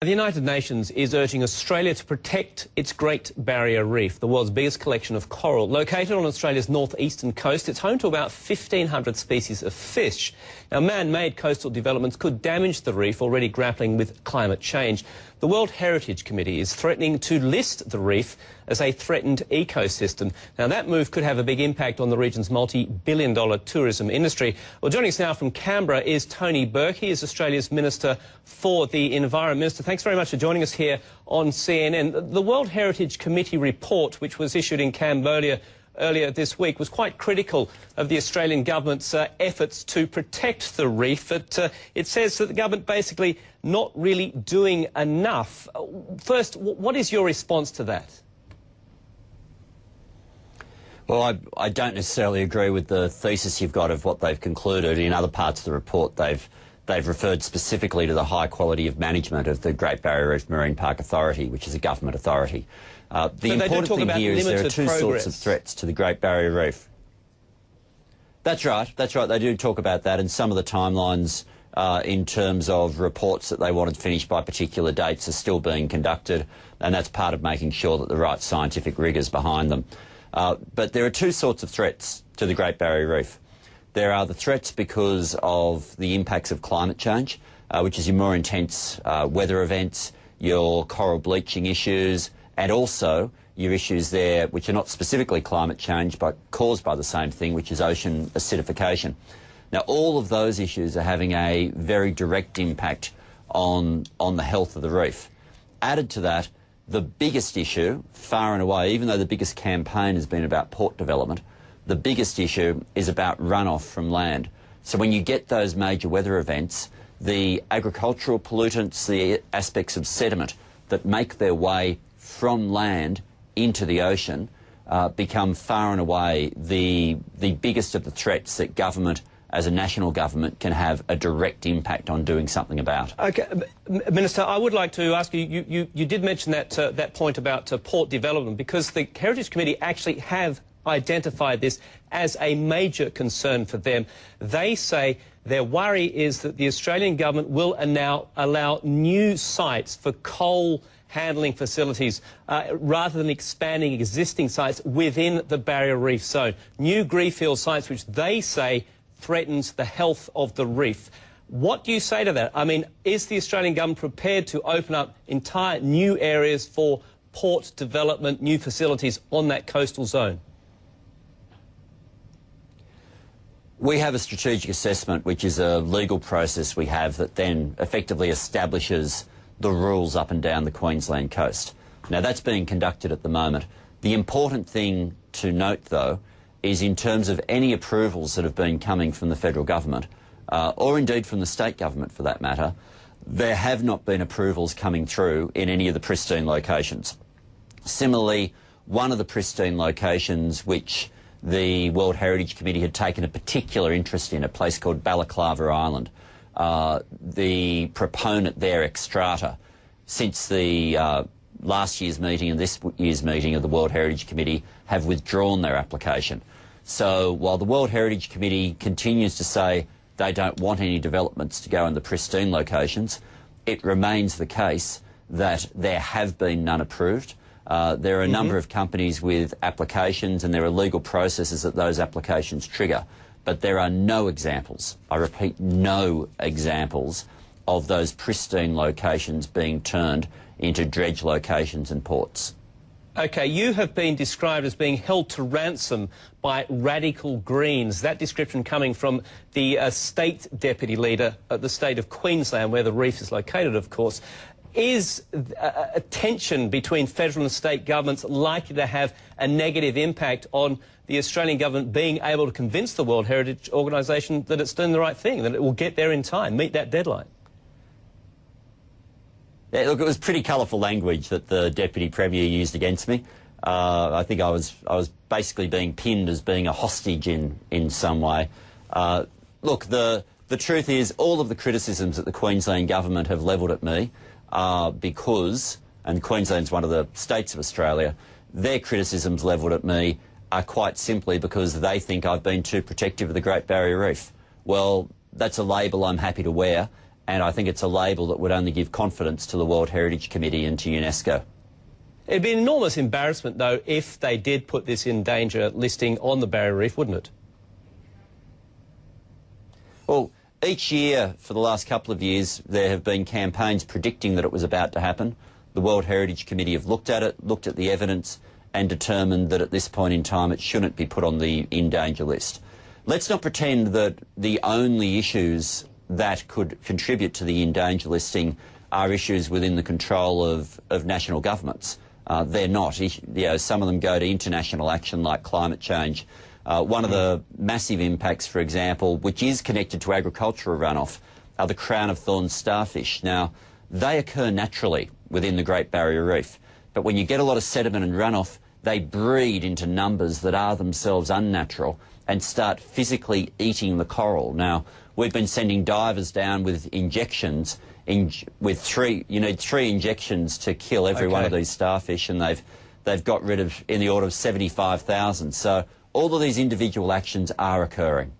The United Nations is urging Australia to protect its Great Barrier Reef, the world's biggest collection of coral. Located on Australia's northeastern coast, it's home to about 1,500 species of fish. Now, man-made coastal developments could damage the reef, already grappling with climate change. The World Heritage Committee is threatening to list the reef as a threatened ecosystem. Now, that move could have a big impact on the region's multi-billion-dollar tourism industry. Well, joining us now from Canberra is Tony Burke. He is Australia's Minister for the Environment. Minister, thanks very much for joining us here on CNN. The World Heritage Committee report, which was issued in Cambodia earlier this week, was quite critical of the Australian government's efforts to protect the reef. It says that the government basically not really doing enough. First, what is your response to that? Well, I don't necessarily agree with the thesis you've got of what they've concluded. In other parts of the report, they've referred specifically to the high quality of management of the Great Barrier Reef Marine Park Authority, which is a government authority. The important thing here is there are two sorts of threats to the Great Barrier Reef. That's right, they do talk about that, and some of the timelines in terms of reports that they wanted finished by particular dates are still being conducted, and that's part of making sure that the right scientific rigour's behind them. But there are two sorts of threats to the Great Barrier Reef. There are the threats because of the impacts of climate change, which is your more intense weather events, your coral bleaching issues, and also your issues there which are not specifically climate change but caused by the same thing, which is ocean acidification. Now, all of those issues are having a very direct impact on the health of the reef. Added to that, the biggest issue, far and away, even though the biggest campaign has been about port development, the biggest issue is about runoff from land. So when you get those major weather events, the agricultural pollutants, the aspects of sediment that make their way from land into the ocean become far and away the biggest of the threats that government, as a national government, can have a direct impact on doing something about. Okay, Minister, I would like to ask you, you did mention that point about port development, because the Heritage Committee actually have identified this as a major concern for them. They say their worry is that the Australian government will now allow new sites for coal handling facilities rather than expanding existing sites within the barrier reef zone. New greenfield sites which they say threatens the health of the reef. What do you say to that? I mean, is the Australian government prepared to open up entire new areas for port development, new facilities on that coastal zone? We have a strategic assessment, which is a legal process we have that then effectively establishes the rules up and down the Queensland coast. Now, that's being conducted at the moment. The important thing to note, though, is in terms of any approvals that have been coming from the federal government, or indeed from the state government for that matter, there have not been approvals coming through in any of the pristine locations. Similarly, one of the pristine locations which the World Heritage Committee had taken a particular interest in, a place called Balaclava Island, the proponent there, Xstrata, since the last year's meeting and this year's meeting of the World Heritage Committee have withdrawn their application. So while the World Heritage Committee continues to say they don't want any developments to go in the pristine locations, it remains the case that there have been none approved. There are a number of companies with applications, and there are legal processes that those applications trigger. But there are no examples, I repeat, no examples of those pristine locations being turned into dredge locations and ports. OK, you have been described as being held to ransom by radical Greens. That description coming from the state deputy leader of the state of Queensland, where the reef is located, of course. Is a tension between federal and state governments likely to have a negative impact on the Australian government being able to convince the World Heritage Organisation that it's doing the right thing, that it will get there in time, meet that deadline? Yeah, look, it was pretty colourful language that the Deputy Premier used against me. I think I was basically being pinned as being a hostage in some way. Look, the truth is all of the criticisms that the Queensland government have levelled at me because, and Queensland's one of the states of Australia, their criticisms levelled at me are quite simply because they think I've been too protective of the Great Barrier Reef. Well, that's a label I'm happy to wear, and I think it's a label that would only give confidence to the World Heritage Committee and to UNESCO. It'd be an enormous embarrassment, though, if they did put this in danger listing on the Barrier Reef, wouldn't it? Well, each year for the last couple of years, there have been campaigns predicting that it was about to happen. The World Heritage Committee have looked at it, looked at the evidence, and determined that at this point in time it shouldn't be put on the in danger list. Let's not pretend that the only issues that could contribute to the in danger listing are issues within the control of national governments. They're not. You know, some of them go to international action like climate change. One of the massive impacts, for example, which is connected to agricultural runoff, are the crown of thorns starfish. Now, they occur naturally within the Great Barrier Reef, but when you get a lot of sediment and runoff, they breed into numbers that are themselves unnatural and start physically eating the coral. Now, we've been sending divers down with injections. You need 3 injections to kill every one of these starfish, and they've got rid of in the order of 75,000. So all of these individual actions are occurring.